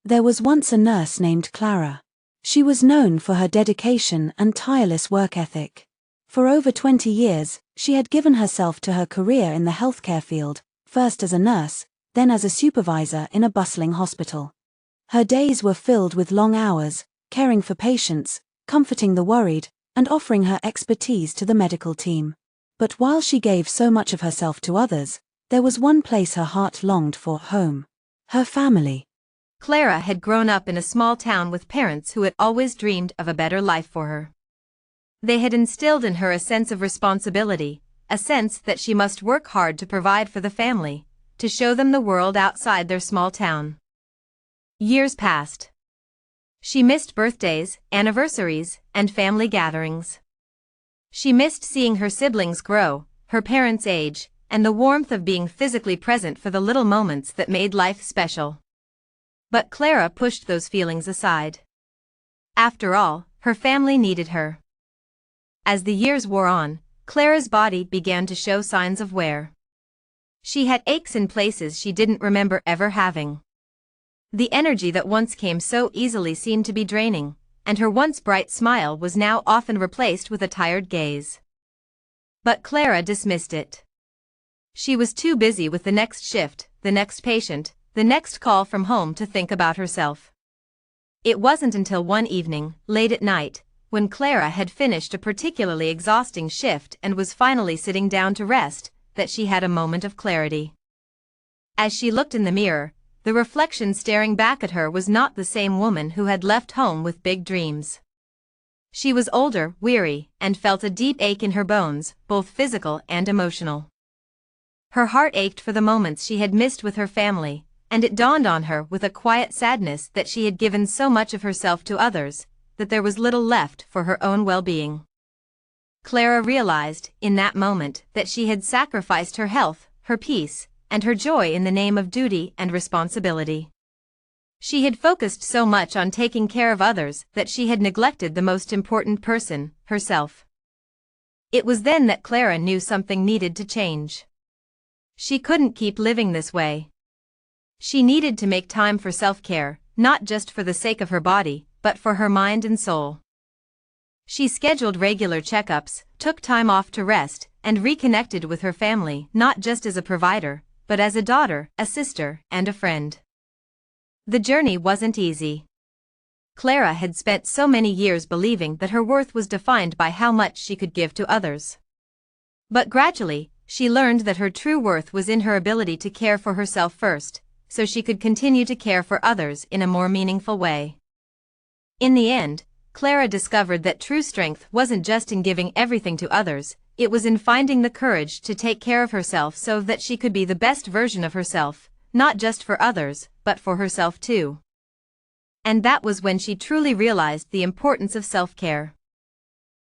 There was once a nurse named Clara. She was known for her dedication and tireless work ethic. For over 20 years, she had given herself to her career in the healthcare field, first as a nurse, then as a supervisor in a bustling hospital. Her days were filled with long hours, caring for patients, comforting the worried, and offering her expertise to the medical team. But while she gave so much of herself to others, there was one place her heart longed for: home. Her family. Clara had grown up in a small town with parents who had always dreamed of a better life for her. They had instilled in her a sense of responsibility, a sense that she must work hard to provide for the family, to show them the world outside their small town. Years passed. She missed birthdays, anniversaries, and family gatherings. She missed seeing her siblings grow, her parents age, and the warmth of being physically present for the little moments that made life special. But Clara pushed those feelings aside. After all, her family needed her. As the years wore on, Clara's body began to show signs of wear. She had aches in places she didn't remember ever having. The energy that once came so easily seemed to be draining, and her once bright smile was now often replaced with a tired gaze. But Clara dismissed it. She was too busy with the next shift, the next patient, the next call from home to think about herself. It wasn't until one evening, late at night, when Clara had finished a particularly exhausting shift and was finally sitting down to rest, that she had a moment of clarity. As she looked in the mirror, the reflection staring back at her was not the same woman who had left home with big dreams. She was older, weary, and felt a deep ache in her bones, both physical and emotional. Her heart ached for the moments she had missed with her family, and it dawned on her with a quiet sadness that she had given so much of herself to others, that there was little left for her own well-being. Clara realized, in that moment, that she had sacrificed her health, her peace, and her joy in the name of duty and responsibility. She had focused so much on taking care of others that she had neglected the most important person, herself. It was then that Clara knew something needed to change. She couldn't keep living this way. She needed to make time for self-care, not just for the sake of her body, but for her mind and soul. She scheduled regular checkups, took time off to rest, and reconnected with her family, not just as a provider, but as a daughter, a sister, and a friend. The journey wasn't easy. Clara had spent so many years believing that her worth was defined by how much she could give to others. But gradually, she learned that her true worth was in her ability to care for herself first, so she could continue to care for others in a more meaningful way. In the end, Clara discovered that true strength wasn't just in giving everything to others, it was in finding the courage to take care of herself so that she could be the best version of herself, not just for others, but for herself too. And that was when she truly realized the importance of self-care.